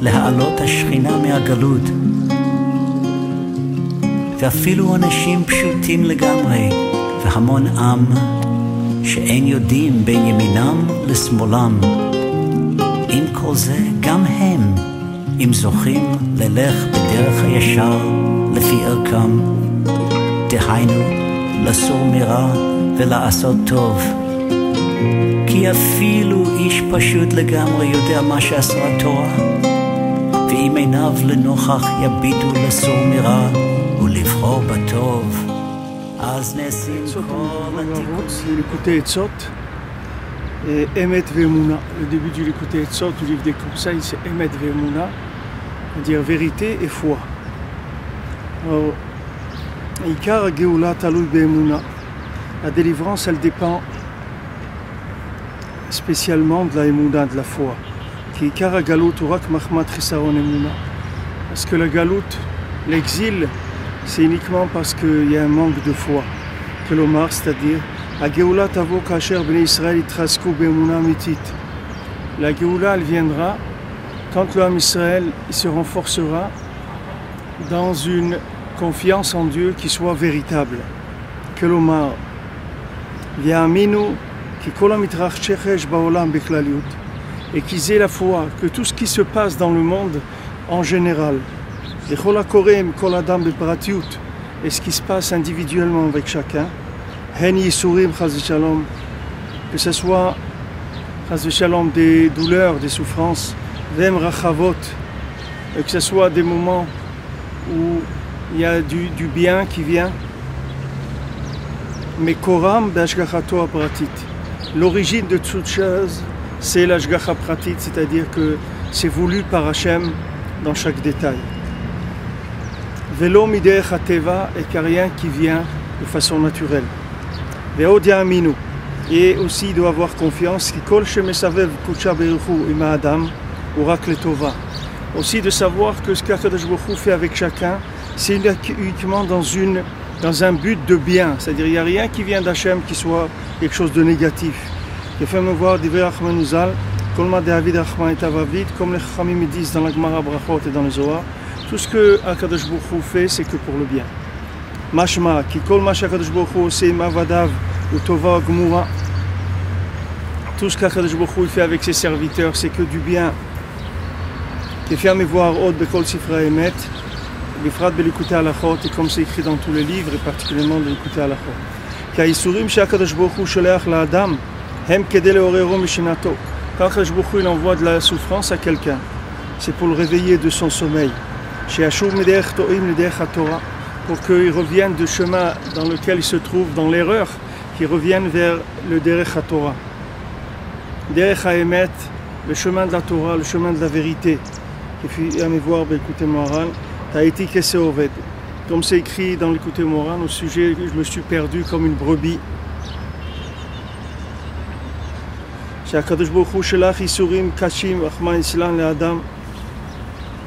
להעלות השכינה מהגלות. ואפילו אנשים פשוטים לגמרי, והמון עם, שאין יודעים בין ימינם לשמאלם. עם כל זה, גם הם, אם זוכים ללך בדרך הישר לפי ערכם, דהיינו, לסור מרע ולעשות טוב. כי אפילו איש פשוט לגמרי יודע מה שאסרה התורה, ואם עיניו לנוכח יביטו לסור מרע ולבחור בטוב, אז נעשים כל התיקונים. L'écouter Etzot, Emet Ve'emuna. Le début du l'écouter Etzot, du livre des conseils, c'est Emet Ve'emuna, c'est-à-dire vérité et foi. Alors, Ikar Geoula Talui Be'emuna. La délivrance, elle dépend spécialement de la Emuna, de la foi. Qui Ikar Galut Urak Mahmat Chisaron Emuna. Parce que la Galut, l'exil, c'est uniquement parce qu'il y a un manque de foi. Que l'Omar, c'est-à-dire, la Geoula Tavo Kacher Bnei Israël Itrasku Be'emuna Mitit. La Geoula, elle viendra quand le Ham Israël se renforcera dans une confiance en Dieu qui soit véritable. Que l'Omar, Ya'aminu ki kol hamitrach shechesh ba'olam beklaliut, et qu'ils aient la foi que tout ce qui se passe dans le monde en général, et kol hakorem kol adam bepratiut, et ce qui se passe individuellement avec chacun, hen yisurim chas v'shalom, que ce soit chas v'shalom des douleurs, des souffrances, vem rachavot, et que ce soit des moments où il y a du bien qui vient, mais koram d'ashgachato pratit. L'origine de toute chose, c'est l'ashgacha pratit, c'est-à-dire que c'est voulu par Hachem dans chaque détail. Velo midech hateva, et qu'il n'y a rien qui vient de façon naturelle. Ve'od ya'aminu, et aussi il doit avoir confiance ki kol shemesavev kudsha beruchu ima adam urak letova. Aussi de savoir que ce qu'Akadosh Baruch Hu fait avec chacun, c'est uniquement dans un but de bien, c'est-à-dire il n'y a rien qui vient d'Hachem qui soit quelque chose de négatif. Il fait me voir Divrei Rachman Uzal, Kolma de Avid Rachman et Avavid, comme les Chachamim disent dans la Gemara Brachot et dans les Zohar, tout ce que Akadosh Baruch Hu fait, c'est que pour le bien. Mashma, ki kol ma sh'Akadosh Baruch Hu oseh im avadav utova gmura. Tout ce qu'Akadosh Baruch Hu fait avec ses serviteurs, c'est que du bien. Il fait me voir Od bekol sifra emet. Bifrat belikutei halachot, et comme c'est écrit dans tous les livres, et particulièrement de l'écouter halachot. Ka'isurim she'Akadosh Baruch Hu sholeach la'adam, hem kedei le'orero mishinato. Quand Akadosh Baruch Hu envoie de la souffrance à quelqu'un, c'est pour le réveiller de son sommeil. She'ashuv miderech to'im liderech haTorah, pour qu'il revienne du chemin dans lequel il se trouve, dans l'erreur, qu'il revienne vers le derech haTorah. Derech ha'emet, le chemin de la Torah, le chemin de la vérité. Et puis, à me voir, écoutez moral. Taïti Keseoved. Comme c'est écrit dans l'écouté moral, au sujet, je me suis perdu comme une brebis.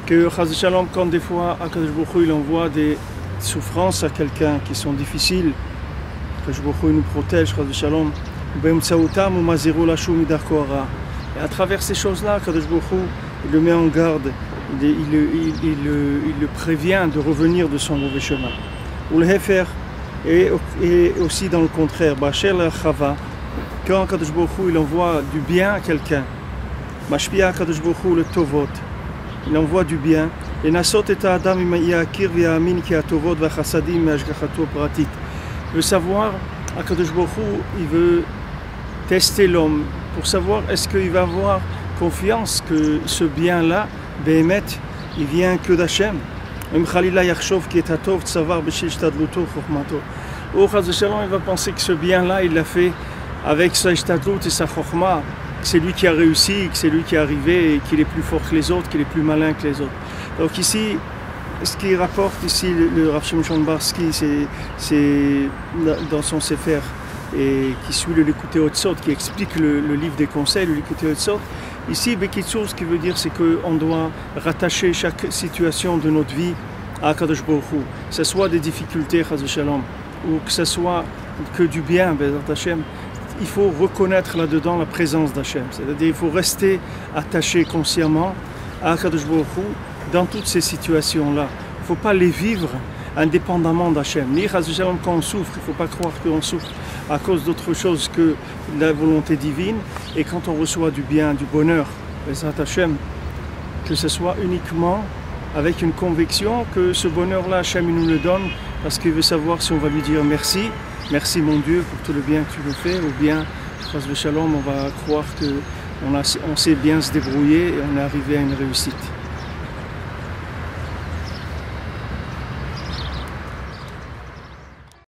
Que Chaz Shalom, quand des fois Akadosh Baruch Hu il envoie des souffrances à quelqu'un qui sont difficiles, Akadosh Baruch Hu nous protège, Chaz Shalom, et à travers ces choses-là, Akadosh Baruch Hu il le met en garde. Il le prévient de revenir de son mauvais chemin. Ou le hefer, et aussi dans le contraire, Bachel Chava, quand Akadosh Baruch Hu il envoie du bien à quelqu'un, Mashpia Akadosh Baruch Hu le Tovot, il envoie du bien, et Nasot et Adam Ya'akir V'Ya'amin Ki HaTovot V'Chasadim Ashgachato Pratit. Il veut savoir, Akadosh Baruch Hu, il veut tester l'homme pour savoir est-ce qu'il va avoir confiance que ce bien-là, Behemet, il vient que d'Hachem. Même Khalila Yachshov qui est à Tov, Tsavar Beshil Shtadluto Chokhmato. Ou Chaz Shalom, il va penser que ce bien-là, il l'a fait avec sa Shtadlut et sa Chokhma, que c'est lui qui a réussi, que c'est lui qui est arrivé et qu'il est plus fort que les autres, qu'il est plus malin que les autres. Donc ici, ce qu'il rapporte ici, le Rav Shimshon Barski, c'est dans son Sefer, et qui suit le Likutei Hotzot, qui explique le livre des conseils, le Likutei Hotzot. Ici, Bekitsour, ce qui veut dire, c'est qu'on doit rattacher chaque situation de notre vie à Akadosh Baruch Hu. Que ce soit des difficultés, Chaz Shalom, ou que ce soit que du bien, Bezat Hashem, il faut reconnaître là-dedans la présence d'Hachem. C'est-à-dire qu'il faut rester attaché consciemment à Akadosh Baruch Hu dans toutes ces situations-là. Il ne faut pas les vivre indépendamment d'Hachem. Ni quand on souffre, il ne faut pas croire qu'on souffre à cause d'autre chose que la volonté divine. Et quand on reçoit du bien, du bonheur, Hachem, que ce soit uniquement avec une conviction que ce bonheur-là, Hachem nous le donne parce qu'il veut savoir si on va lui dire merci, merci mon Dieu pour tout le bien que tu nous fais, ou bien, grâce de Shalom, on va croire qu'on sait bien se débrouiller et on est arrivé à une réussite.